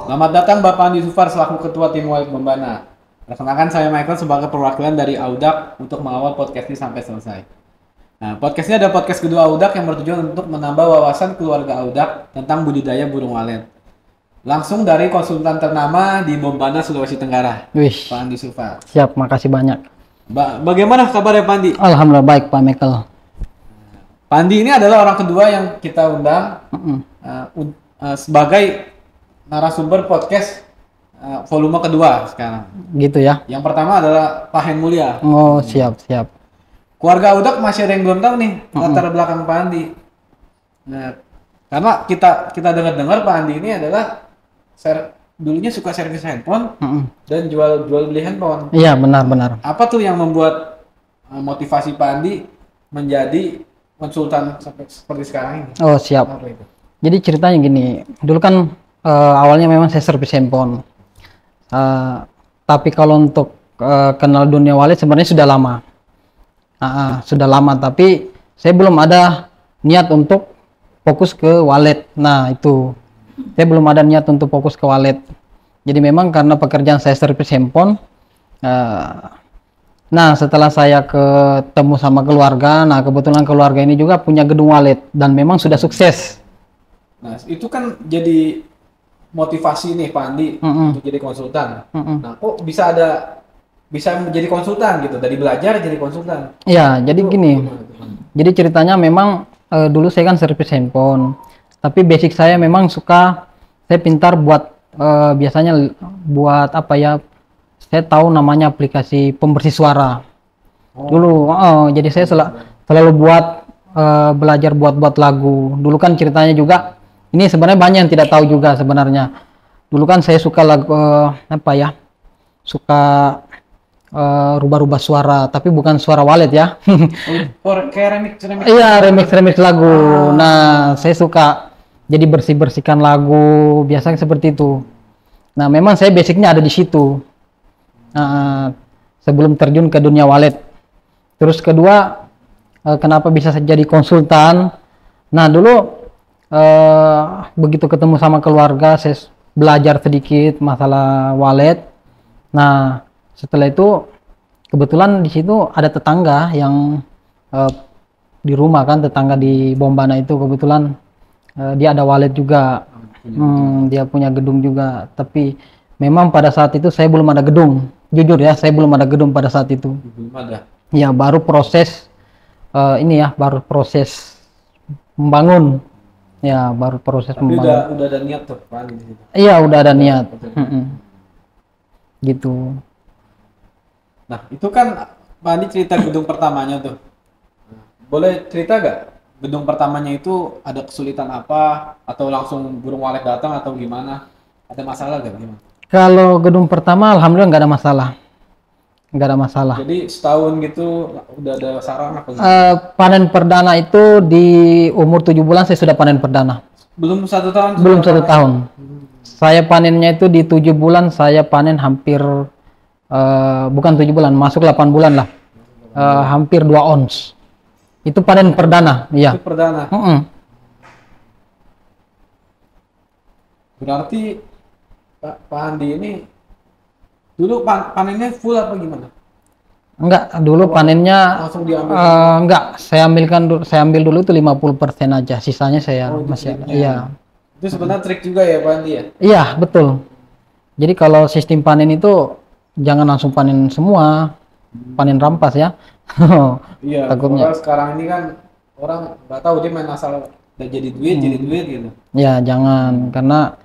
Selamat datang Bapak Andi Zufar selaku Ketua Tim Walet Bombana. Perkenalkan saya Michael sebagai perwakilan dari Audak untuk mengawal podcast ini sampai selesai. Nah, podcast ini ada podcast kedua Audak yang bertujuan untuk menambah wawasan keluarga Audak tentang budidaya burung walet. Langsung dari konsultan ternama di Bombana, Sulawesi Tenggara, Wih, Pak Andi Zufar. siap, makasih banyak. Bagaimana kabarnya Pak Andi? Alhamdulillah baik Pak Michael. Pak Andi ini adalah orang kedua yang kita undang sebagai narasumber podcast volume kedua sekarang. Gitu ya. Yang pertama adalah Pak Hen Mulia. Oh, siap. Keluarga Audak masih ada yang belum tahu nih latar belakang Pak Andi. Nah, karena kita dengar Pak Andi ini adalah dulunya suka servis handphone dan jual beli handphone. Iya, benar. Apa tuh yang membuat motivasi Pak Andi menjadi konsultan seperti sekarang ini? Oh, siap. Apa itu? Jadi ceritanya gini, dulu kan awalnya memang saya servis handphone. Tapi kalau untuk kenal dunia walet sebenarnya sudah lama. Sudah lama, tapi saya belum ada niat untuk fokus ke walet. Nah, itu. Saya belum ada niat untuk fokus ke walet. Jadi memang karena pekerjaan saya servis handphone, nah setelah saya ketemu sama keluarga, nah kebetulan keluarga ini juga punya gedung walet dan memang sudah sukses. Nah, itu kan jadi motivasi nih Pak Andi untuk jadi konsultan. Nah, kok bisa menjadi konsultan gitu, dari belajar jadi konsultan? Ya, jadi gini. Jadi ceritanya memang dulu saya kan servis handphone, tapi basic saya memang saya pintar buat biasanya buat apa ya? Saya tahu namanya aplikasi pembersih suara. Dulu, jadi saya selalu belajar buat lagu. Dulu kan ceritanya juga. Ini sebenarnya banyak yang tidak tahu juga sebenarnya. Dulu kan saya suka lagu suka rubah-rubah suara, tapi bukan suara walet ya. Kayak remix. Iya, remix lagu. Nah, saya suka jadi bersihkan lagu, biasanya seperti itu. Nah, memang saya basicnya ada di situ. Sebelum terjun ke dunia walet. Terus kedua, kenapa bisa jadi konsultan? Nah, dulu begitu ketemu sama keluarga, saya belajar sedikit masalah walet. Nah, setelah itu kebetulan di situ ada tetangga yang di rumah kan, tetangga di Bombana itu kebetulan dia ada walet juga. Dia punya gedung juga, tapi memang pada saat itu saya belum ada gedung. Jujur ya, saya belum ada gedung pada saat itu. Belum ada. Ya, baru proses baru proses membangun. Ya, baru proses tapi membangun. udah ada niat tuh Pak Andi di situ. Iya, udah ada niat. Gitu. Nah, itu kan Pak Andi cerita gedung pertamanya tuh. Boleh cerita gak? Gedung pertamanya itu ada kesulitan apa? Atau langsung burung walet datang atau gimana? Ada masalah gak? Gimana? Kalau gedung pertama alhamdulillah nggak ada masalah. Nggak ada masalah. Jadi setahun gitu udah ada sarang apa gitu? Panen perdana itu di umur 7 bulan saya sudah panen perdana. Belum 1 tahun? Belum 1 tahun. Saya panennya itu di 7 bulan, saya panen hampir bukan 7 bulan, masuk 8 bulan lah. Hampir 2 ons. Itu panen perdana, iya. Itu perdana. Berarti Pak Andi ini dulu panennya full apa gimana? Enggak, dulu panennya Langsung diambil? enggak, saya ambil dulu itu 50% aja, sisanya saya masih ada. Iya. Itu sebenarnya trik juga ya Pak Andi ya? Iya, betul. Jadi kalau sistem panen itu jangan langsung panen semua, panen rampas ya. Iya, takutnya. Sekarang ini kan orang nggak tahu dia main asal udah jadi duit gitu. Ya, jangan, karena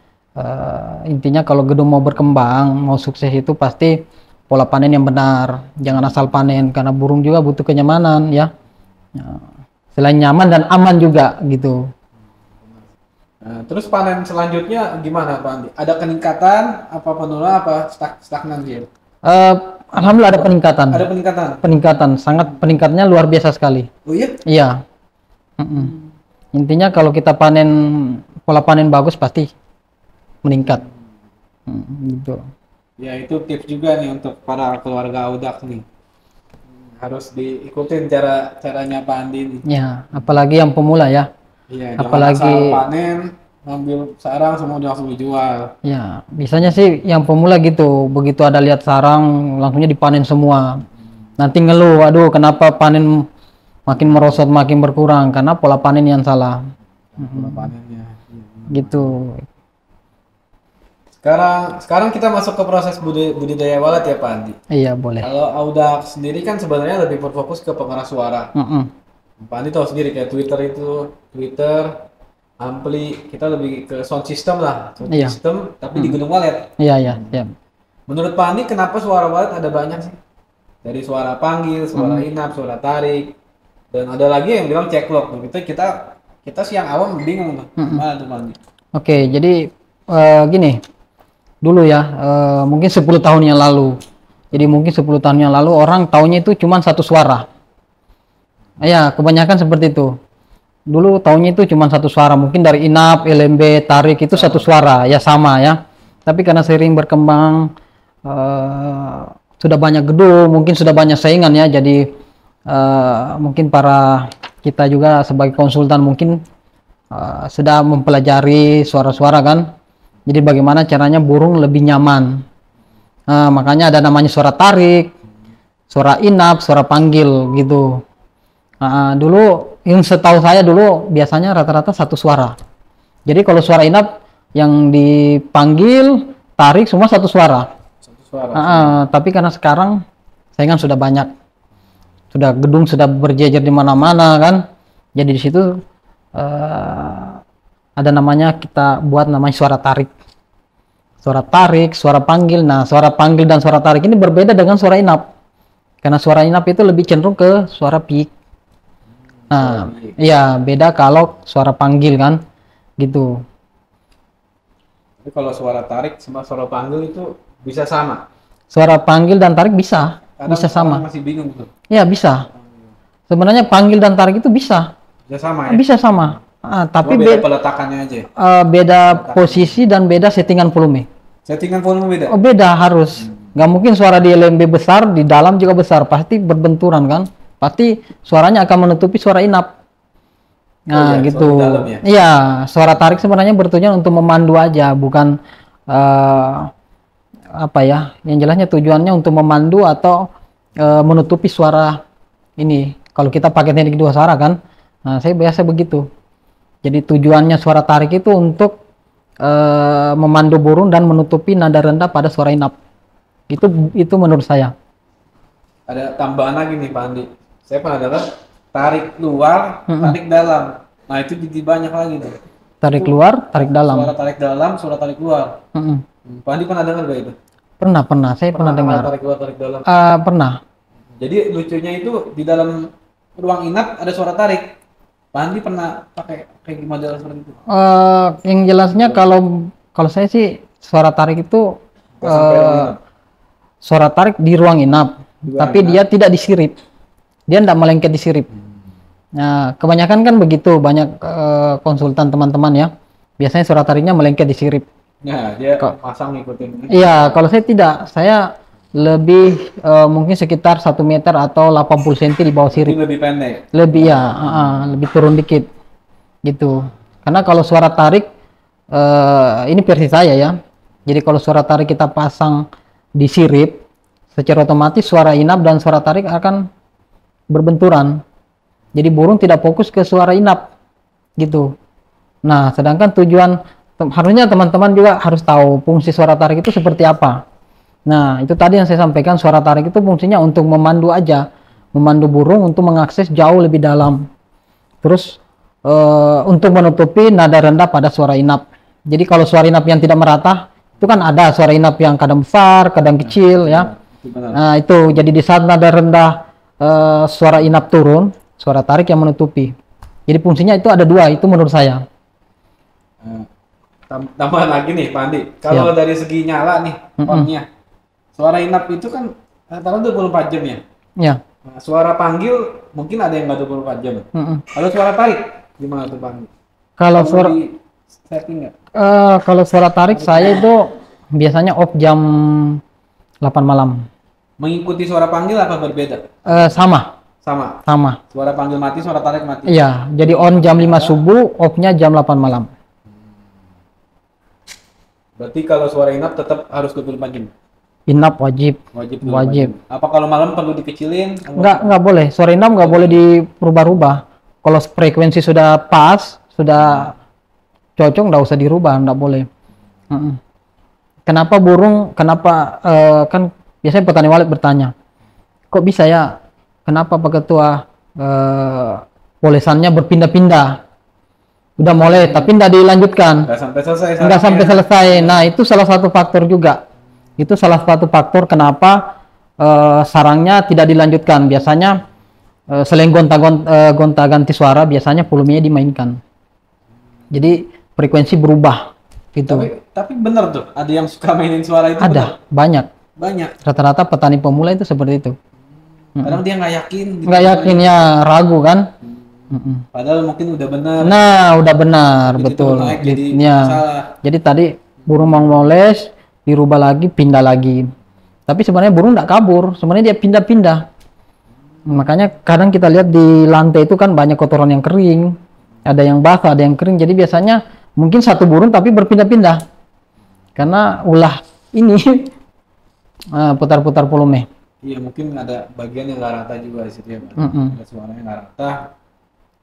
intinya kalau gedung mau berkembang, mau sukses itu pasti pola panen yang benar. Jangan asal panen, karena burung juga butuh kenyamanan ya. Selain nyaman dan aman juga gitu. Nah, terus panen selanjutnya gimana Pak Andi? Ada peningkatan, apa penurunan, apa stagnan dia? Alhamdulillah ada peningkatan. Ada peningkatan? Peningkatan, sangat peningkatnya luar biasa sekali. Oh iya? Iya. Intinya kalau kita panen, pola panen bagus pasti meningkat. Gitu. Ya, itu tips juga nih untuk para keluarga Audak nih. Harus diikutin caranya Pak Andi nih. Ya, apalagi yang pemula ya. Iya, Apalagi jangan asal panen ngambil sarang semua langsung dijual. Ya, biasanya sih yang pemula gitu, begitu ada lihat sarang langsungnya dipanen semua. Nanti ngeluh, aduh kenapa panen makin merosot, makin berkurang karena pola panen yang salah. Pola panennya. Gitu. Sekarang kita masuk ke proses budidaya walet ya Pak Andi. Iya, boleh. Kalau Audax sendiri kan sebenarnya lebih berfokus ke pengeras suara. Pak Andi tahu sendiri kayak Twitter, Ampli, kita lebih ke sound system lah, sound Iya. system tapi di gunung walet. Iya, iya, iya. Menurut Pak Andi kenapa suara walet ada banyak sih? Dari suara panggil, suara inap, suara tarik, dan ada lagi yang bilang ceklock. Begitu kita siang awam bingung tuh. Gimana tuh Pak Andi? Oke, jadi gini. Dulu ya, mungkin 10 tahun yang lalu. Jadi mungkin 10 tahun yang lalu orang taunya itu cuma satu suara. Ya, kebanyakan seperti itu. Dulu taunya itu cuma satu suara, mungkin dari inap, LMB, tarik itu satu suara, ya sama ya. Tapi karena sering berkembang, sudah banyak gedung, mungkin sudah banyak saingan ya. Jadi mungkin para kita juga sebagai konsultan mungkin sudah mempelajari suara-suara kan. Jadi bagaimana caranya burung lebih nyaman. Makanya ada namanya suara tarik, suara inap, suara panggil gitu. Dulu yang setahu saya dulu biasanya rata-rata satu suara. Jadi kalau suara inap yang dipanggil, tarik semua satu suara. Satu suara. Tapi karena sekarang saingan sudah banyak, sudah gedung sudah berjejer di mana-mana kan. Jadi di situ ada namanya kita buat namanya suara tarik. Suara tarik, suara panggil. Nah, suara panggil dan suara tarik ini berbeda dengan suara inap. Karena suara inap itu lebih cenderung ke suara peak. Nah, iya beda kalau suara panggil kan, gitu. Tapi kalau suara tarik sama suara panggil itu bisa sama. Suara panggil dan tarik bisa, Kadang bisa sama. orang masih bingung tuh. Iya bisa. Sebenarnya panggil dan tarik itu bisa, Bisa sama ya. bisa sama. Tapi Cuma beda peletakannya aja. beda posisi dan beda settingan volume. Settingan volume beda. Oh beda harus. Nggak mungkin suara di LMB besar di dalam juga besar, pasti berbenturan kan. Pasti suaranya akan menutupi suara inap. Nah, iya, gitu. suara dalam ya? Iya, suara tarik sebenarnya bertujuan untuk memandu aja, bukan apa ya? Yang jelasnya tujuannya untuk memandu atau menutupi suara ini. Kalau kita pakai teknik dua suara kan, nah saya biasa begitu. Jadi tujuannya suara tarik itu untuk memandu burung dan menutupi nada rendah pada suara inap. Itu menurut saya. Ada tambahan lagi nih Pak Andi. Saya pernah dengar tarik luar, tarik dalam. Nah itu jadi banyak lagi nih. Tarik luar, tarik dalam. Suara tarik dalam, suara tarik luar. Pak Andi pernah dengar gak itu? Pernah. Saya pernah dengar. Tarik luar, tarik dalam. Pernah. Jadi lucunya itu di dalam ruang inap ada suara tarik. Pak Andi pernah pakai kayak model seperti itu? Yang jelasnya kalau saya sih suara tarik itu suara tarik di ruang inap, tapi dia tidak disirip, dia tidak melengket disirip. Nah kebanyakan kan begitu, banyak konsultan teman-teman ya, biasanya suara tariknya melengket disirip. Nah dia pasang ngikutin. Iya, kalau saya tidak, saya lebih mungkin sekitar 1 meter atau 80 cm di bawah sirip. Ini lebih pendek. Lebih ya, lebih turun dikit gitu. Karena kalau suara tarik ini versi saya ya. Jadi kalau suara tarik kita pasang di sirip, secara otomatis suara inap dan suara tarik akan berbenturan. Jadi burung tidak fokus ke suara inap gitu. Nah, sedangkan harusnya teman-teman juga harus tahu fungsi suara tarik itu seperti apa. Nah, itu tadi yang saya sampaikan, suara tarik itu fungsinya untuk memandu aja, memandu burung untuk mengakses jauh lebih dalam. Terus untuk menutupi nada rendah pada suara inap. Jadi kalau suara inap yang tidak merata, itu kan ada suara inap yang kadang besar, kadang kecil ya. Nah, itu jadi di saat nada rendah suara inap turun, suara tarik yang menutupi. Jadi fungsinya itu ada dua, itu menurut saya. Tambahan lagi nih Pak Andi, kalau dari segi nyala nih, on-nya. Suara inap itu kan rata-rata 24 jam ya? Ya. Nah, suara panggil mungkin ada yang nggak 24 jam. Kalau suara tarik gimana tuh Pak Andi? Kalau suara setting nggak? Kalau suara tarik saya itu biasanya off jam 8 malam. Mengikuti suara panggil apa berbeda? Sama. Suara panggil mati, suara tarik mati. Iya, jadi on jam 5 subuh, off-nya jam 8 malam. Berarti kalau suara inap tetap harus 24 jam. Inap wajib. Wajib. Wajib. Apa kalau malam perlu dikecilin? Nggak boleh. Suara inap nggak boleh dirubah-rubah. Kalau frekuensi sudah pas, sudah cocok, nggak usah dirubah, nggak boleh. Kenapa burung? Kenapa kan biasanya petani walet bertanya, kok bisa ya? Kenapa Pak Ketua polesannya berpindah-pindah? Udah mulai, tapi nggak dilanjutkan. Nggak sampai selesai. Nggak sampai selesai. Nah, itu salah satu faktor juga. Itu salah satu faktor kenapa sarangnya tidak dilanjutkan. Biasanya selain gonta-ganti suara, biasanya volumenya dimainkan. Jadi frekuensi berubah gitu. Tapi bener tuh, ada yang suka mainin suara itu. Ada, bener? banyak. Rata-rata petani pemula itu seperti itu. Kadang dia nggak yakin. Nggak yakin ya, ragu kan. Padahal mungkin udah benar. Nah, udah benar, betul. Jadi tadi burung mau moles, dirubah lagi, pindah lagi. Tapi sebenarnya burung nggak kabur, sebenarnya dia pindah-pindah. Makanya kadang kita lihat di lantai itu kan banyak kotoran yang kering, ada yang basah, ada yang kering. Jadi biasanya mungkin satu burung tapi berpindah-pindah karena ulah ini putar-putar volume. Iya, mungkin ada bagian yang nggak rata juga di situ ya, Pak. Ada suaranya nggak rata.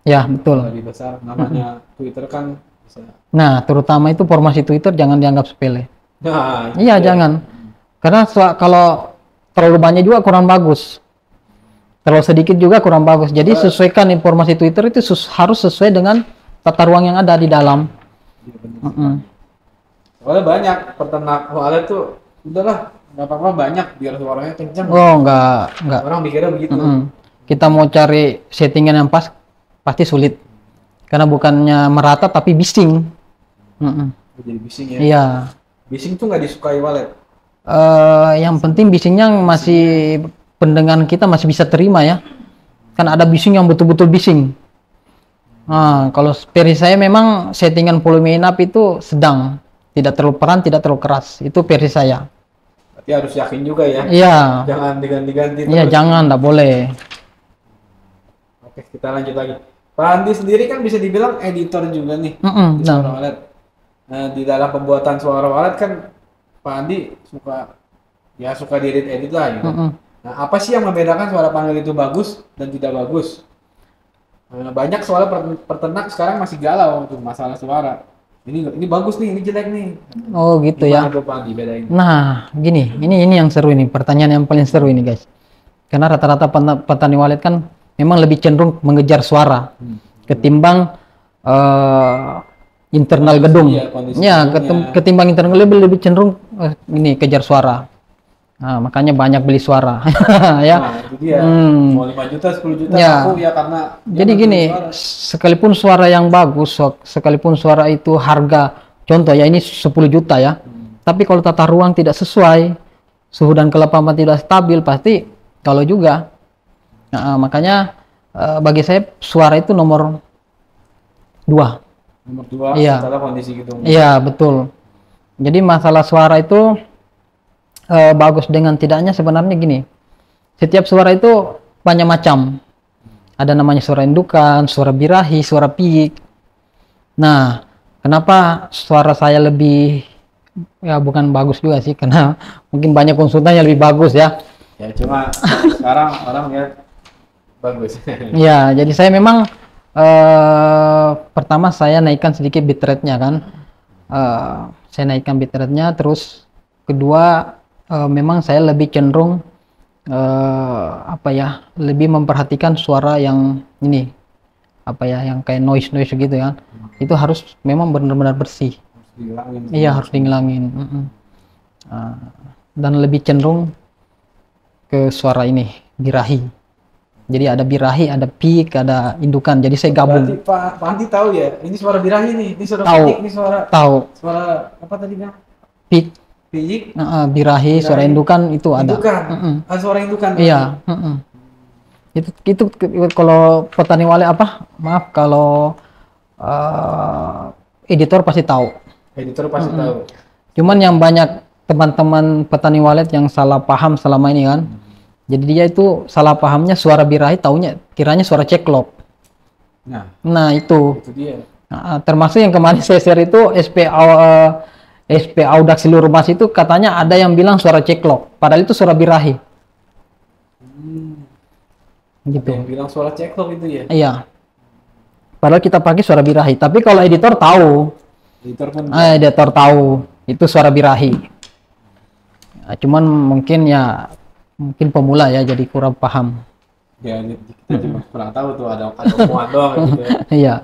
Ya, betul. Lebih besar, namanya Twitter kan bisa. Nah, terutama itu formasi Twitter jangan dianggap sepele. Nah, iya, jangan. Karena kalau terlalu banyak juga kurang bagus. Terlalu sedikit juga kurang bagus. Jadi sesuaikan informasi Twitter itu harus sesuai dengan tata ruang yang ada di dalam. Iya, benar. Soalnya banyak peternak walet tuh, udahlah nggak apa-apa banyak biar suaranya kencang. Oh, enggak. Orang mikirnya begitu. Kita mau cari settingan yang pas pasti sulit. Karena bukannya merata tapi bising. Jadi bising ya. Iya. Bising tuh nggak disukai walet. Yang penting bisingnya masih pendengaran kita masih bisa terima ya. Kan ada bising yang betul-betul bising. Nah, kalau versi saya memang settingan volume inap itu sedang, tidak terlalu peran, tidak terlalu keras. Itu versi saya. Berarti harus yakin juga ya. Iya. Jangan diganti-ganti. Iya, jangan, enggak boleh. Oke, kita lanjut lagi. Pak Andi sendiri kan bisa dibilang editor juga nih di suara walet. Nah, di dalam pembuatan suara walet kan Pak Andi suka diedit-edit lah gitu. Nah, apa sih yang membedakan suara panggil itu bagus dan tidak bagus? Banyak soal peternak sekarang masih galau tuh masalah suara. Ini bagus nih, ini jelek nih. Oh gitu. Gimana ya. Pak Andi bedain? Nah, gini, ini yang seru ini, pertanyaan yang paling seru ini guys. Karena rata-rata petani walet kan memang lebih cenderung mengejar suara ketimbang internal gedung. Ya, ketimbang internal lebih cenderung ini kejar suara. Nah, makanya banyak beli suara. Ya. Nah, itu dia. Mau 5 juta, 10 juta ya. Aku ya karena jadi gini, sekalipun suara yang bagus, sekalipun suara itu harga, contoh ya ini 10 juta ya. Tapi kalau tata ruang tidak sesuai, suhu dan kelembapan tidak stabil, pasti kalau juga. Nah, makanya bagi saya suara itu nomor 2. Nomor 2 iya. Masalah kondisi gitu. Iya, betul. Jadi masalah suara itu bagus dengan tidaknya sebenarnya gini. Setiap suara itu banyak macam. Ada namanya suara indukan, suara birahi, suara piik. Nah, kenapa suara saya lebih ya bukan bagus juga sih, karena mungkin banyak konsultan yang lebih bagus ya. Ya cuma sekarang orang ya bagus. Ya, jadi saya memang pertama saya naikkan sedikit bitrate-nya kan. Saya naikkan bitrate-nya, terus kedua memang saya lebih cenderung lebih memperhatikan suara yang ini yang kayak noise gitu ya. Itu harus memang benar-benar bersih. Iya, harus dihilangin. Dan lebih cenderung ke suara ini birahi. Jadi ada birahi, ada piik, ada indukan. Jadi saya gabung. Berarti Pak Andi tahu ya, ini suara birahi nih, ini suara piik, ini suara. Tahu. Suara apa tadi Bang? Piik. Piik. Birahi, suara indukan itu ada. Indukan. Suara indukan. Iya. Itu kalau petani walet kalau editor pasti tahu. Editor pasti tahu. Cuman yang banyak teman-teman petani walet yang salah paham selama ini kan. Jadi dia itu salah pahamnya suara birahi, kiranya suara ceklok. Nah itu dia. Termasuk yang kemarin saya share itu SP Audax seluruh mas itu katanya ada yang bilang suara ceklok, padahal itu suara birahi. Gitu. Ada yang bilang suara ceklok itu ya. Iya. Padahal kita pakai suara birahi. Tapi kalau editor tahu, editor tahu itu suara birahi. Ya, cuman mungkin pemula ya, jadi kurang paham. Ya, kita juga kurang tahu tuh ada omongan doang gitu. Iya.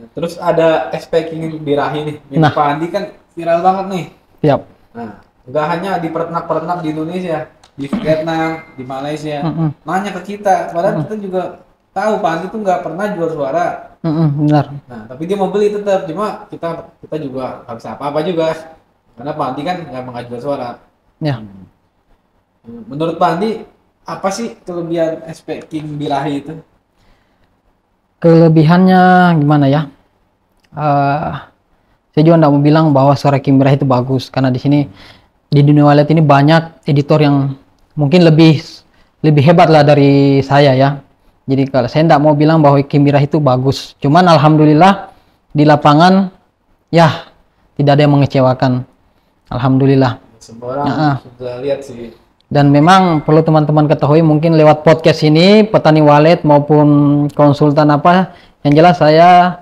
Terus ada SP King birahi nih. Ini Pak Andi kan viral banget nih. Siap. Nah, nggak hanya di peternak-peternak di Indonesia, di Vietnam, di Malaysia, nanya ke kita. Padahal kita juga tahu Pak Andi tuh nggak pernah jual suara. Benar. Nah, tapi dia mau beli tetap. Cuma kita juga nggak bisa apa-apa juga. Karena Pak Andi kan nggak jual suara. Ya. Menurut Pak Andi, apa sih kelebihan SP King birahi itu? Kelebihannya gimana ya? Saya juga nggak mau bilang bahwa suara King birahi itu bagus, karena di sini di dunia wallet ini banyak editor yang mungkin lebih hebat lah dari saya ya. Jadi kalau saya nggak mau bilang bahwa King birahi itu bagus, cuman alhamdulillah di lapangan ya tidak ada yang mengecewakan, alhamdulillah. Semua orang sudah lihat sih. Dan memang perlu teman-teman ketahui, mungkin lewat podcast ini, petani wallet maupun konsultan apa, yang jelas saya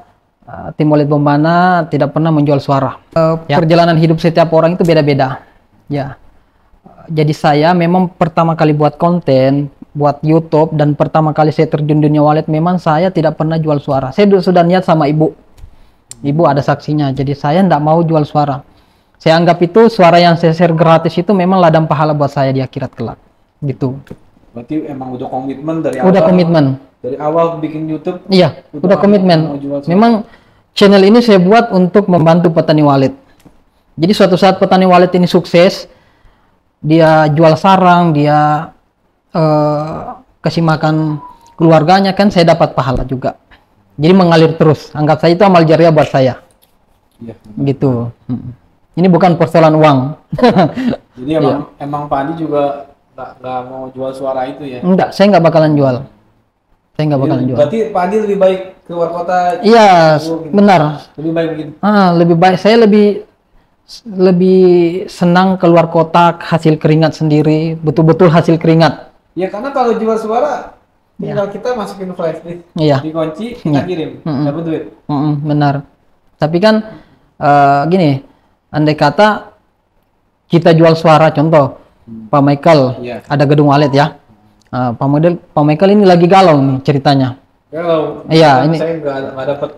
tim Wallet Bombana tidak pernah menjual suara. Perjalanan hidup setiap orang itu beda-beda. Ya. Jadi saya memang pertama kali buat konten, buat YouTube, dan pertama kali saya terjun dunia wallet, memang saya tidak pernah jual suara. Saya sudah niat sama ibu. Ibu ada saksinya. Jadi saya tidak mau jual suara. Saya anggap itu suara yang saya share gratis itu memang ladang pahala buat saya di akhirat kelak. Gitu. Berarti emang udah komitmen dari awal. Udah komitmen. Dari awal bikin YouTube. Iya, udah komitmen. Memang channel ini saya buat untuk membantu petani wallet. Jadi suatu saat petani wallet ini sukses, dia jual sarang, dia kasih makan keluarganya, kan saya dapat pahala juga. Jadi mengalir terus. Anggap saya itu amal jariah buat saya. Iya. Gitu. Ini bukan persoalan uang. Jadi emang Pak Andi juga nggak mau jual suara itu ya? Enggak, saya nggak bakalan jual. Saya nggak bakalan jual. Berarti Pak Andi lebih baik keluar kota? Iya, benar. Lebih baik begitu? Lebih baik. Saya lebih senang keluar kota, hasil keringat sendiri, betul-betul hasil keringat. Ya karena kalau jual suara, tinggal kita masukin flash disk, dikunci, kita kirim, dapat duit. Benar. Tapi kan gini, andai kata kita jual suara, contoh Pak Michael ada gedung wallet ya. Pak Michael ini lagi galau nih ceritanya. Galau. Iya, ini saya nggak dapat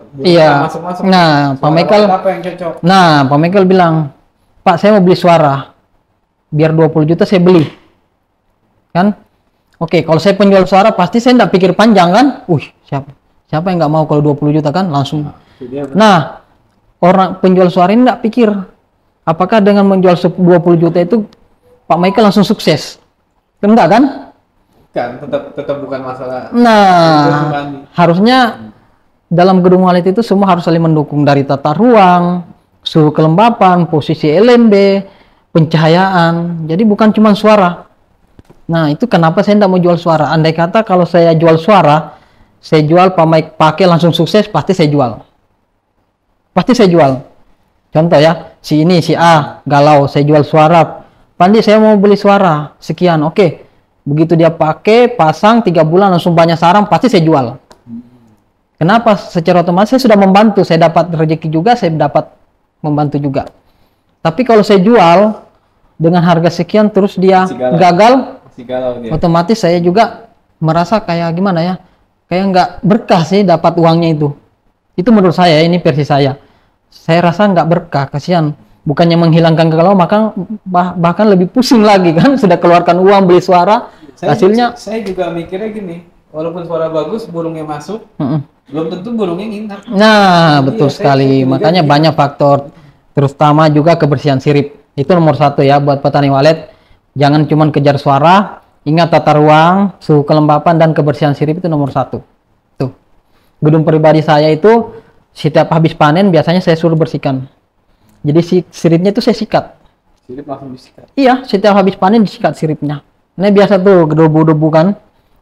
masuk-masuk. Nah, Pak Michael. Apa yang cocok? Nah, Pak Michael bilang, Pak, saya mau beli suara. Biar 20 juta saya beli. Kan? Oke, kalau saya penjual suara pasti saya nggak pikir panjang kan? Siapa yang nggak mau kalau 20 juta kan? Langsung. Nah, orang penjual suara ini nggak pikir apakah dengan menjual 20 juta itu Pak Michael langsung sukses. Enggak kan? Kan tetap bukan masalah. Nah, harusnya dalam gedung wallet itu semua harus saling mendukung, dari tata ruang, suhu kelembapan, posisi LNB, pencahayaan. Jadi bukan cuma suara. Nah, itu kenapa saya tidak mau jual suara. Andai kata kalau saya jual suara, saya jual Pak Mike pakai langsung sukses, pasti saya jual. Pasti saya jual. Contoh ya, si A galau, saya jual suara. Pandi, saya mau beli suara sekian, oke. Begitu dia pakai, pasang 3 bulan langsung banyak sarang, pasti saya jual. Kenapa? Secara otomatis saya sudah membantu, saya dapat rezeki juga, saya dapat membantu juga. Tapi kalau saya jual dengan harga sekian terus dia gagal, otomatis saya juga merasa kayak gimana ya, kayak nggak berkah sih dapat uangnya itu. Itu menurut saya, ini versi saya. Saya rasa nggak berkah, kasihan. Bukannya menghilangkan kegalauan, bahkan lebih pusing lagi kan, sudah keluarkan uang beli suara, hasilnya. Saya juga mikirnya gini, walaupun suara bagus, burungnya masuk, belum tentu burungnya nginap. Nah, betul sekali. Makanya banyak faktor, terutama juga kebersihan sirip. Itu nomor 1 ya buat petani wallet. Jangan cuma kejar suara, ingat tata ruang, suhu kelembapan, dan kebersihan sirip itu nomor 1. Tuh, gedung pribadi saya itu setiap habis panen biasanya saya suruh bersihkan. Jadi siripnya itu saya sikat. Sirip langsung disikat? Iya, setiap habis panen disikat siripnya. Ini biasa tuh debu-debu kan,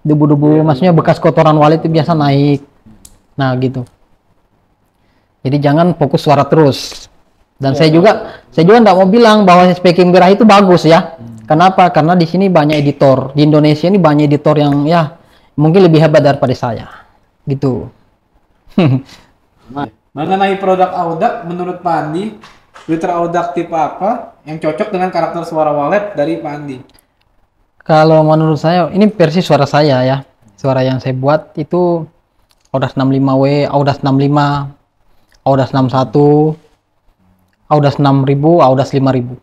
debu-debu maksudnya bekas kotoran wallet itu biasa naik. Nah gitu. Jadi jangan fokus suara terus. Dan Iya, saya juga nggak mau bilang bahwa speaking Birah itu bagus ya. Kenapa? Karena di sini banyak editor. Di Indonesia ini banyak editor yang ya mungkin lebih hebat daripada saya. Gitu. Nah, mengenai produk Audax, menurut Pak Andi, filter Audax tipe apa yang cocok dengan karakter suara Walet dari Pak Andi? Kalau menurut saya, ini versi suara saya ya. Suara yang saya buat itu Audax 65W, Audax 65, Audax 61, Audax 6000, Audax 5000.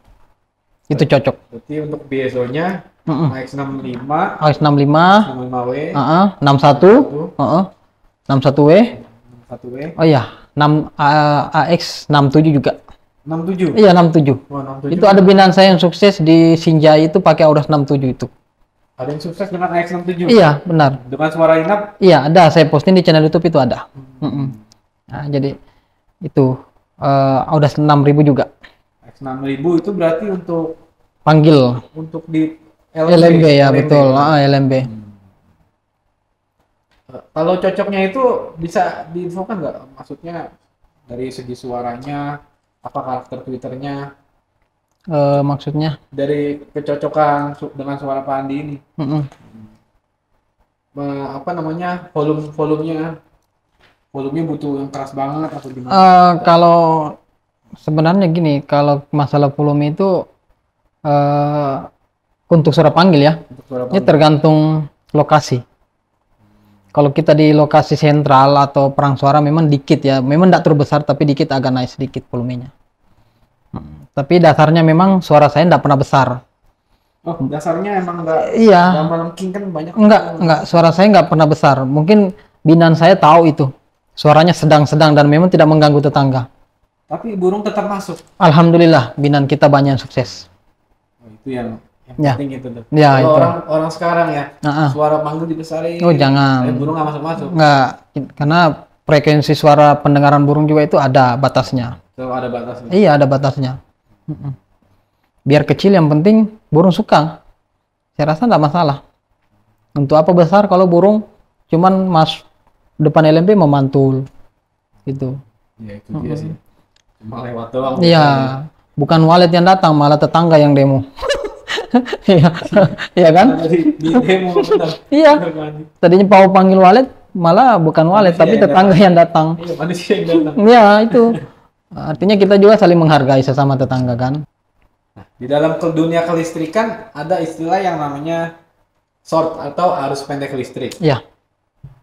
Itu cocok. Berarti untuk BSO-nya AX65, Audax 65, 65W, 61, 61W. 1W, Oh iya, 6 AX 67 juga. 67. Iya, 67. Wah, 67. Itu ada binaan saya yang sukses di Sinjai itu pakai Audax 67 itu. Ada yang sukses dengan AX67. Iya, benar. Dengan suara inap. Iya, ada. Saya posting di channel YouTube itu ada. Nah, jadi itu Audax 6000 juga. AX6000 itu berarti Panggil untuk di LMB ya, betul. LMB. Kalau cocoknya itu bisa diinfokan nggak? Maksudnya dari segi suaranya, apa karakter Twitternya, Maksudnya dari kecocokan dengan suara Pak Andi ini, apa namanya, volumenya butuh yang keras banget atau gimana? Kalau sebenarnya gini, kalau masalah volume itu untuk suara panggil ya, Untuk suara ini tergantung lokasi. Kalau kita di lokasi sentral atau perang suara memang dikit ya, memang tidak terlalu besar tapi dikit, agak naik sedikit volumenya. Tapi dasarnya memang suara saya tidak pernah besar. Oh, dasarnya emang nggak. Iya. Dalam melengking kan banyak. Enggak, suara saya nggak pernah besar. Mungkin binaan saya tahu itu. Suaranya sedang-sedang dan memang tidak mengganggu tetangga. Tapi burung tetap masuk. Alhamdulillah, binaan kita banyak yang sukses. Oh, itu yang Ya. penting itu tuh. Ya, Kalau itu. orang sekarang ya, suara panggil dibesarin. Oh, jangan. Tapi burung nggak masuk-masuk. Enggak, karena frekuensi suara pendengaran burung juga itu ada batasnya. Kalau ada batasnya. Iya, ada batasnya. Biar kecil yang penting burung suka. Saya rasa enggak masalah. Untuk apa besar kalau burung cuman depan LMB memantul. Gitu. Ya itu dia sih. Cuma lewat doang. Iya, bukan walet yang datang, malah tetangga yang demo. Iya, iya kan? Di demo benar. Iya. Tadinya mau panggil walet, malah bukan walet, Manusia tapi yang tetangga yang datang. Iya, manusia yang datang. Iya, itu. Artinya kita juga saling menghargai sesama tetangga kan? Di dalam dunia kelistrikan ada istilah yang namanya short atau arus pendek listrik. Iya.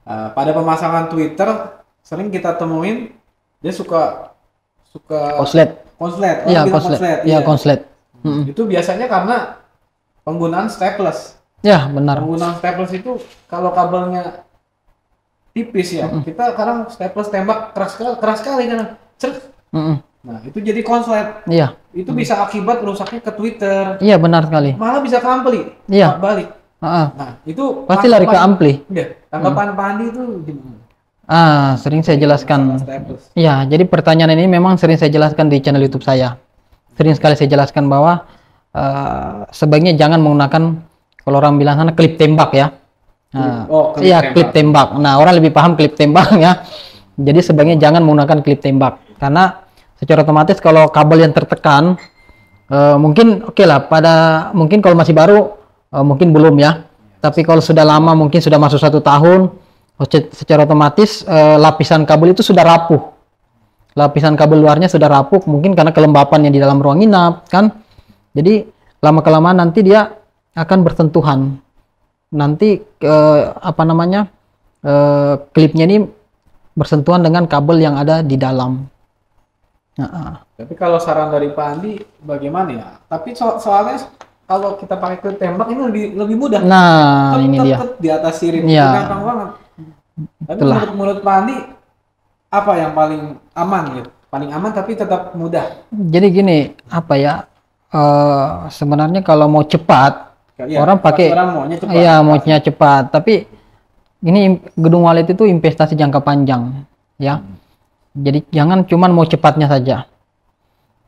Pada pemasangan Twitter sering kita temuin dia suka Konslet. konslet. Iya, bilang konslet. Iya, Iya. konslet. Itu biasanya karena penggunaan staples. Ya, benar. Penggunaan staples itu kalau kabelnya tipis ya, kita kadang staples tembak keras sekali kan. Cek. Nah, itu jadi konslet. Iya. Itu bisa akibat rusaknya ke Twitter. Iya, benar sekali. Malah bisa ke ampli. Iya. Balik. Heeh. Nah, itu Pasti lari ke ampli. Iya. Tanggapan Pak Andi itu gimana? Sering saya jelaskan. Staples. Iya, jadi pertanyaan ini memang sering saya jelaskan di channel YouTube saya. Sering sekali saya jelaskan bahwa sebaiknya jangan menggunakan, kalau orang bilang sana, klip tembak ya. Klip tembak. Nah, orang lebih paham klip tembak ya. Jadi sebaiknya jangan menggunakan klip tembak karena secara otomatis kalau kabel yang tertekan mungkin oke lah, mungkin kalau masih baru mungkin belum ya. Tapi kalau sudah lama, mungkin sudah masuk 1 tahun, secara otomatis lapisan kabel itu sudah rapuh. Lapisan kabel luarnya sudah rapuh, mungkin karena kelembapan yang di dalam ruang inap kan. Jadi lama-kelamaan nanti dia akan bersentuhan. Nanti klipnya ini bersentuhan dengan kabel yang ada di dalam. Tapi kalau saran dari Pak Andi bagaimana ya? Tapi soalnya kalau kita pakai klip tembak ini lebih mudah. Nah, ini dia. Di atas sirip Iya. gampang banget. Tapi menurut Pak Andi apa yang paling aman gitu? Paling aman tapi tetap mudah. Jadi gini, apa ya? Sebenarnya kalau mau cepat, orang pakai maunya cepat. Iya, maunya cepat. Tapi ini gedung walet itu investasi jangka panjang, ya. Jadi jangan cuman mau cepatnya saja.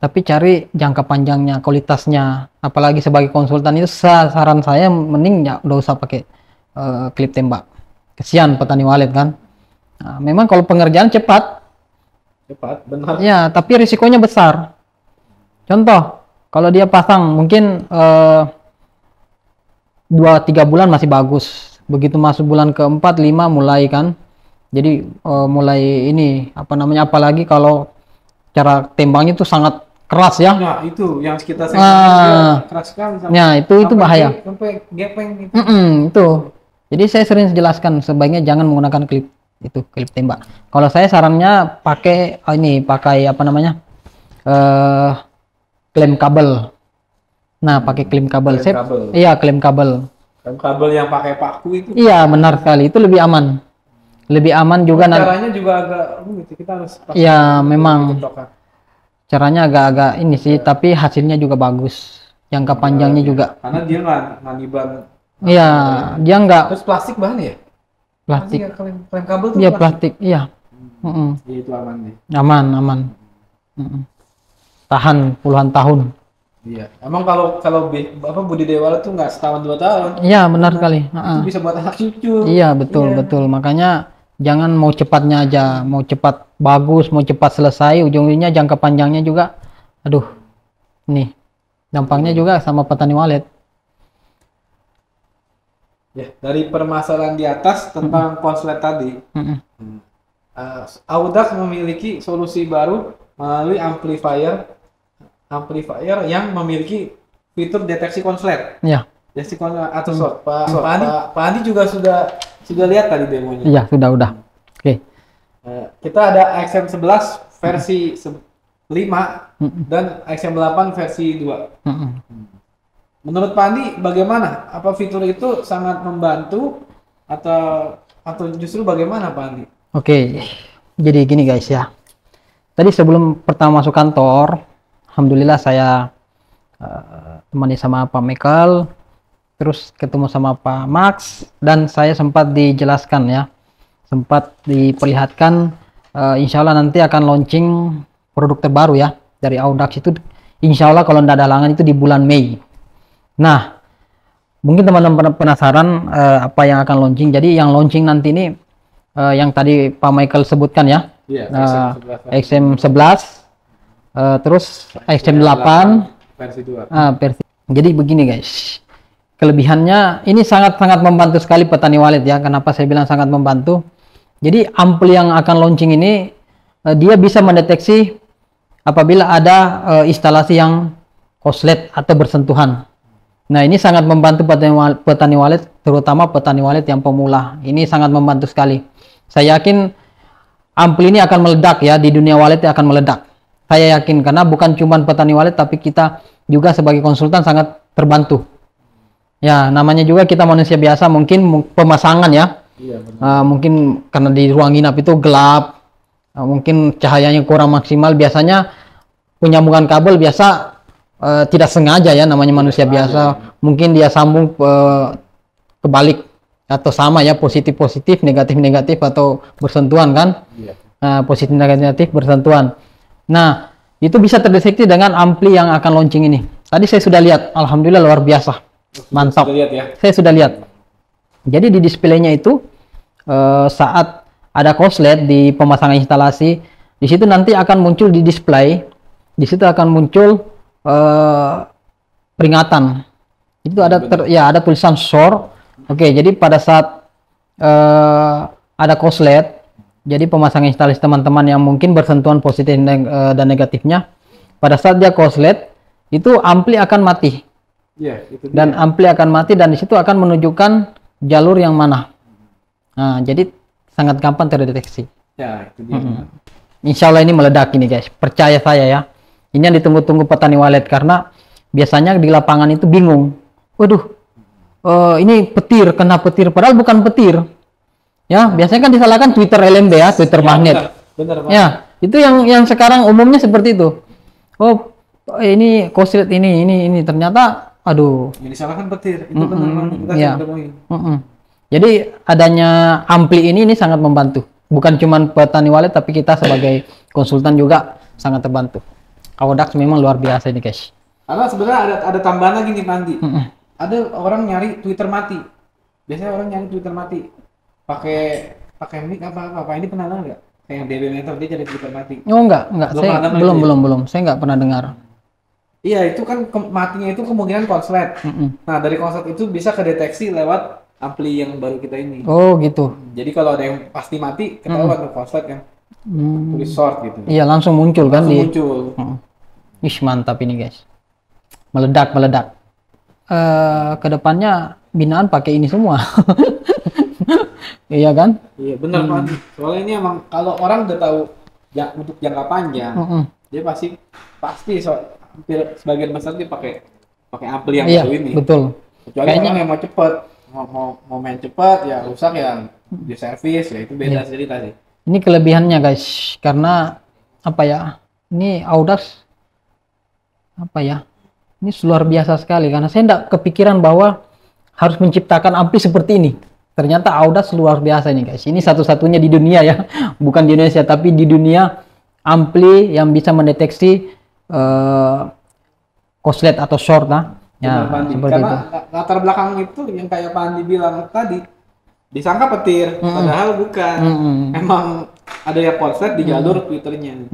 Tapi cari jangka panjangnya, kualitasnya. Apalagi sebagai konsultan itu saran saya mending ya udah usah pakai klip tembak. Kesian petani walet kan. Nah, memang kalau pengerjaan cepat, benar. ya, tapi risikonya besar. Contoh, kalau dia pasang mungkin 2-3 bulan masih bagus. Begitu masuk bulan keempat, 5 mulai kan. Jadi mulai ini apa namanya? Apalagi kalau cara tembaknya itu sangat keras ya. Nah, itu yang kita keras sekali Ya, itu bahaya. Sampai gepeng itu. Itu. Jadi saya sering jelaskan sebaiknya jangan menggunakan klip tembak. Kalau saya sarannya pakai apa namanya? Klem kabel. Nah, pakai klem kabel. Iya, klem kabel. Klem kabel yang pakai paku itu. Iya, benar sekali. Itu lebih aman. Lebih aman juga. Caranya juga agak kita harus iya, memang. Caranya agak-agak ini sih, tapi hasilnya juga bagus. Jangka panjangnya juga. Karena dia nggak niban. Iya, dia nggak. Terus plastik bahan ya? Plastik. Klem kabel tuh iya, plastik. Iya. Itu aman nih. Aman. Tahan puluhan tahun. Iya. Emang kalau budidaya walet tuh nggak setahun 2 tahun. Iya, benar sekali. Itu bisa buat anak cucu. Iya, betul. Makanya jangan mau cepatnya aja, mau cepat bagus, mau cepat selesai, ujung-ujungnya jangka panjangnya juga, aduh, nih dampaknya juga sama petani walet. Ya, dari permasalahan di atas tentang konslet tadi, Audax memiliki solusi baru melalui amplifier yang memiliki fitur deteksi konslet. Ya. Deteksi konslet atau short. Pak Andi juga sudah lihat tadi demonya. Iya, sudah. Oke. Kita ada XM11 versi 5 dan XM8 versi 2. Menurut Pak Andi bagaimana? Apa fitur itu sangat membantu atau justru bagaimana Pak Andi? Oke. Jadi gini guys ya. Tadi sebelum pertama masuk kantor, alhamdulillah saya temani sama Pak Michael, terus ketemu sama Pak Max, dan saya sempat dijelaskan ya, sempat diperlihatkan insya Allah nanti akan launching produk terbaru ya dari Audax itu, insya Allah kalau tidak ada halangan itu di bulan Mei. Nah, mungkin teman-teman penasaran apa yang akan launching. Jadi yang launching nanti ini yang tadi Pak Michael sebutkan ya, XM11, terus XM8 versi 2. Jadi begini guys, kelebihannya ini sangat-sangat membantu sekali petani walet ya. Kenapa saya bilang sangat membantu? Jadi ampli yang akan launching ini dia bisa mendeteksi apabila ada instalasi yang konslet atau bersentuhan. Nah, ini sangat membantu petani walet, terutama petani walet yang pemula. Ini sangat membantu sekali. Saya yakin ampli ini akan meledak ya, di dunia walet akan meledak. Saya yakin, karena bukan cuma petani walet, tapi kita juga sebagai konsultan sangat terbantu. Ya, namanya juga kita manusia biasa, mungkin pemasangan ya. Iya, mungkin karena di ruang inap itu gelap, mungkin cahayanya kurang maksimal. Biasanya penyambungan kabel biasa tidak sengaja ya, namanya manusia biasa. Mungkin dia sambung kebalik atau sama ya, positif-positif, negatif-negatif atau bersentuhan kan. Positif negatif bersentuhan. Nah, itu bisa terdeteksi dengan ampli yang akan launching ini. Tadi saya sudah lihat, alhamdulillah luar biasa. Mantap. Saya sudah lihat. Jadi di displaynya itu saat ada konslet di pemasangan instalasi, di situ nanti akan muncul di display, di situ akan muncul peringatan. Itu ada ada tulisan short. Oke, jadi pada saat ada konslet, jadi pemasangan instalasi teman-teman yang mungkin bersentuhan positif dan negatifnya, pada saat dia konslet itu ampli akan mati. Dan ampli akan mati, dan di situ akan menunjukkan jalur yang mana. Nah, jadi sangat gampang terdeteksi. Ya, itu dia. Insya Allah ini meledak ini guys, percaya saya ya. Ini yang ditunggu-tunggu petani walet, karena biasanya di lapangan itu bingung. Waduh, ini petir, kena petir, padahal bukan petir. Ya, biasanya kan disalahkan Twitter LMB ya, Twitter magnet. Benar, ya, itu yang sekarang umumnya seperti itu. Oh, ini konslet ini ternyata, aduh. Yang disalahkan petir, itu benar banget. Kita Ya. temuin. Jadi adanya ampli ini sangat membantu. Bukan cuma petani walet, tapi kita sebagai konsultan juga sangat terbantu. Audax memang luar biasa ini guys. Karena sebenarnya ada tambahan lagi nih Pandi. Ada orang nyari Twitter mati. Biasanya orang nyari Twitter mati. Pakai mic apa ini pernah nggak? Kayak DB Mentor dia cari Twitter mati. Oh enggak. Saya belum. Saya nggak pernah dengar. Iya, itu kan matinya itu kemungkinan konslet. Nah, dari konslet itu bisa kedeteksi lewat ampli yang baru kita ini. Oh gitu. Jadi kalau ada yang pasti mati, ketahuan tuh konslet kan. Tulis short gitu. Iya, langsung muncul kan Langsung di. muncul. Ish, mantap ini guys. Meledak. Kedepannya binaan pakai ini semua. Iya kan? Iya, benar Pak. Soalnya ini emang kalau orang udah tahu untuk jangka panjang, dia pasti hampir sebagian besar dia pakai ampli yang Iya, baru ini. betul. Kecuali Kayaknya- orang yang mau cepet, mau main cepet ya rusak yang di servis ya itu beda cerita sih. Ini kelebihannya guys, karena apa ya? Ini Audax apa ya? Ini luar biasa sekali karena saya tidak kepikiran bahwa harus menciptakan ampli seperti ini. Ternyata Audax luar biasa ini guys. Ini satu-satunya di dunia ya, bukan di Indonesia tapi di dunia ampli yang bisa mendeteksi korslet atau short nah. Ya, Benar, Pandi. seperti Karena itu. latar belakang itu yang kayak Pak Andi bilang tadi, disangka petir, padahal bukan. Emang ada yang konslet di jalur Twitternya.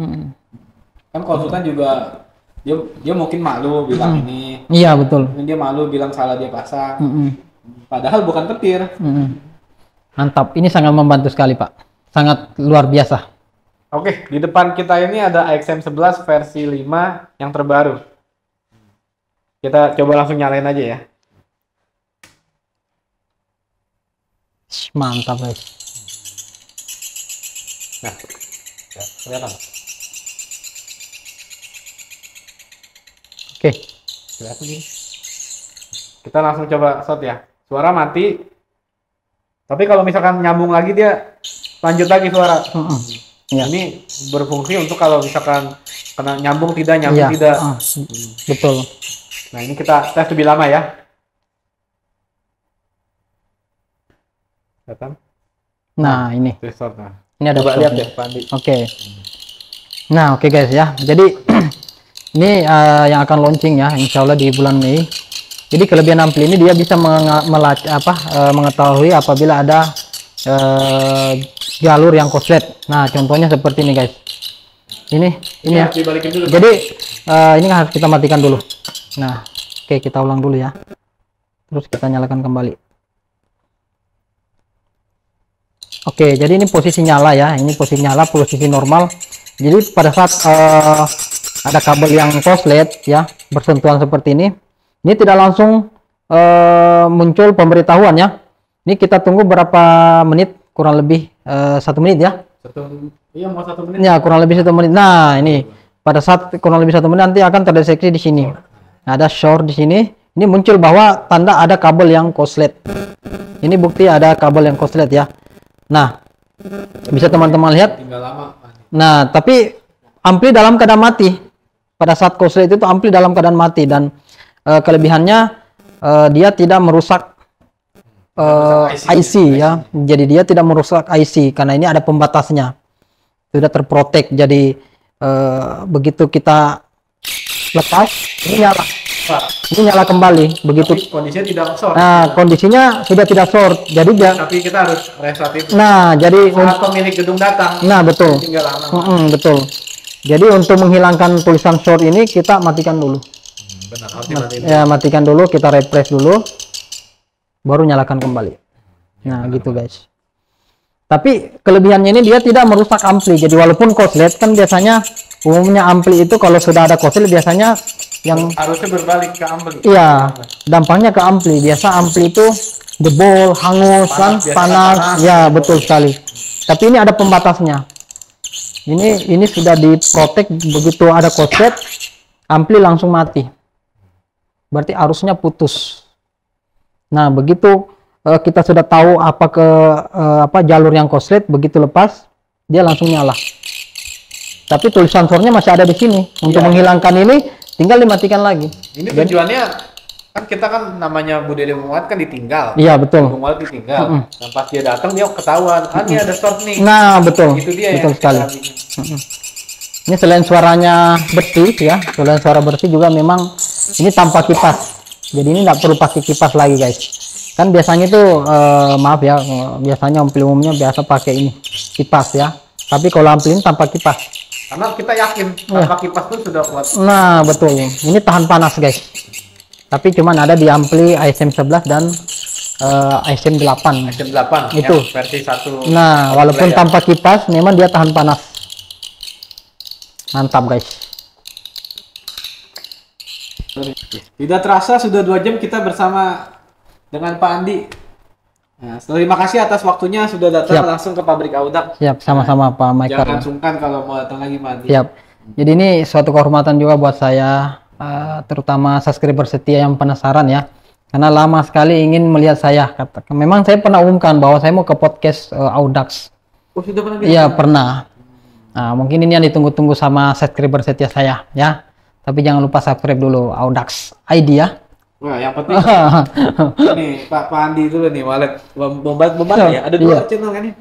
Kan konsultan juga dia mungkin malu bilang ini, Iya betul. mungkin dia malu bilang salah dia pasang. Padahal bukan petir. Mantap, ini sangat membantu sekali Pak, sangat luar biasa. Oke, di depan kita ini ada AXM 11 versi 5 yang terbaru. Kita coba langsung nyalain aja ya. Mantap guys. Nah, ya, kelihatan. Oke. Kelihatan nih. Kita langsung coba shot ya. Suara mati. Tapi kalau misalkan nyambung lagi dia lanjut lagi suara. Ya. Ini berfungsi untuk kalau misalkan kena nyambung tidak, nyambung Iya. tidak. Betul. Nah, ini kita tes lebih lama ya. Kelihatan? Nah ini Tes shot. Nah. ini ada Coba lihat shortnya. deh, Pandi. Oke. Nah, oke guys ya. Jadi ini yang akan launching ya, insya Allah di bulan Mei. Jadi kelebihan ampli ini dia bisa mengetahui apabila ada jalur yang korslet. Nah, contohnya seperti ini guys. Ini ya. Dibalikin dulu. Jadi ini harus kita matikan dulu. Nah, oke kita ulang dulu ya. Terus kita nyalakan kembali. Oke, jadi ini posisi nyala ya. Ini posisi nyala, posisi normal. Jadi pada saat ada kabel yang korslet ya bersentuhan seperti ini tidak langsung muncul pemberitahuan ya. Ini kita tunggu berapa menit, kurang lebih 1 menit ya. Iya, mau 1 menit. Ya kurang lebih 1 menit. Nah ini pada saat kurang lebih 1 menit nanti akan terdeteksi di sini. Nah, ada short di sini. Ini muncul bahwa tanda ada kabel yang korslet. Ini bukti ada kabel yang korslet ya. Nah bisa teman-teman lihat. Tinggal lama. Nah tapi ampli dalam keadaan mati. Pada saat korslet itu ampli dalam keadaan mati dan kelebihannya dia tidak merusak IC ya. Jadi dia tidak merusak IC karena ini ada pembatasnya. Sudah terprotek. Jadi begitu kita lepas ini nyala. Ini nyala kembali begitu. Tapi kondisinya tidak short. Nah, kondisinya sudah tidak short. Jadi dia Tapi kita harus restart itu. nah, jadi Saat pemilik gedung datang. nah betul. Tinggal lama. Betul. Jadi untuk menghilangkan tulisan short ini kita matikan dulu. Benar, harus dimatiin. Ya, matikan dulu, kita refresh dulu. Baru nyalakan kembali. Nah, gitu guys. Tapi kelebihannya ini dia tidak merusak ampli. Jadi walaupun korslet kan biasanya umumnya ampli itu kalau sudah ada korslet biasanya yang Harusnya berbalik ke ampli. iya, dampaknya ke ampli. Biasa ampli itu jebol, hangus, kan, biasa panas. panas. Ya, betul sekali. Tapi ini ada pembatasnya. Ini sudah diprotek begitu ada korslet, ampli langsung mati. Berarti arusnya putus. Nah, begitu kita sudah tahu apa jalur yang korslet, begitu lepas dia langsung nyala. Tapi tulisan shortnya masih ada di sini. Untuk menghilangkan ini tinggal dimatikan lagi. Ini tujuannya kan kita kan namanya Bu Dede Muhammad kan ditinggal. Iya, betul. Bu Muhammad ditinggal. Dan pas dia datang dia ketahuan, ini ada short nih. Nah, betul. Itu dia Betul yang sekali. kita Ini selain suaranya bersih ya, selain suara bersih juga memang ini tanpa kipas. Jadi ini nggak perlu pakai kipas lagi guys. Kan biasanya itu maaf ya, biasanya ampli umumnya biasa pakai ini kipas ya. Tapi kalau ampli ini tanpa kipas. Karena kita yakin tanpa kipas tuh sudah kuat. Nah, betul. Ini tahan panas, guys. Tapi cuman ada di ampli ISM 11 dan ISM 8. ISM 8 itu versi 1. Nah, walaupun tanpa kipas, memang dia tahan panas. Mantap, guys. Tidak terasa sudah 2 jam kita bersama dengan Pak Andi. Nah, terima kasih atas waktunya sudah datang langsung ke pabrik Audax. Siap, sama-sama Pak Michael. Jangan sungkan kalau mau datang lagi Pak Andi. Siap. Jadi ini suatu kehormatan juga buat saya, terutama subscriber setia yang penasaran ya. Karena lama sekali ingin melihat saya. Memang saya pernah umumkan bahwa saya mau ke podcast Audax. Oh, sudah pernah? Iya, pernah. Nah, mungkin ini yang ditunggu-tunggu sama subscriber setia saya ya. Tapi jangan lupa subscribe dulu Audax ID ya. Wah, yang penting nih Pak Andi dulu nih wallet Bombana ya. Ada 2 channel kan ini?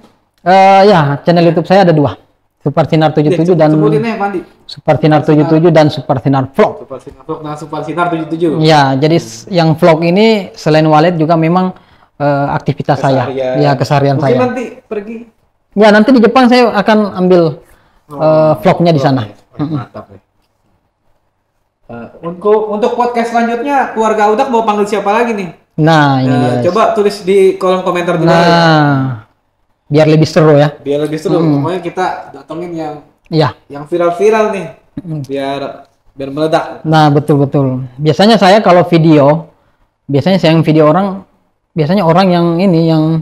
Ya, channel YouTube saya ada 2. Super Sinar 77 dan sebutin ya Pak Andi. Super Sinar 77 dan Super Sinar Vlog. Super Sinar Vlog dan Super Sinar 77. Ya, jadi yang vlog ini selain wallet juga memang aktivitas saya. Ya, keseharian mungkin saya. Nanti pergi. Ya, nanti di Jepang saya akan ambil vlognya di sana. Mantap ya. Untuk podcast selanjutnya keluarga Audax mau panggil siapa lagi nih? Nah, ini dia. Coba tulis di kolom komentar di bawah. Nah, biar lebih seru ya. Biar lebih seru. Pokoknya kita datengin yang viral-viral nih. Biar meledak. Nah, betul. Biasanya saya kalau video, biasanya orang yang ini yang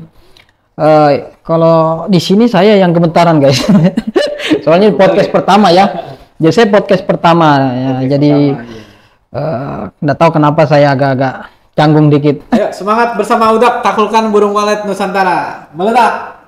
kalau di sini saya yang gemetaran, guys. Soalnya podcast pertama ya. Jadi saya podcast pertama ya. Jadi nggak tahu kenapa saya agak-agak canggung dikit. Ayo semangat bersama Audax, taklukkan burung walet Nusantara. Meledak.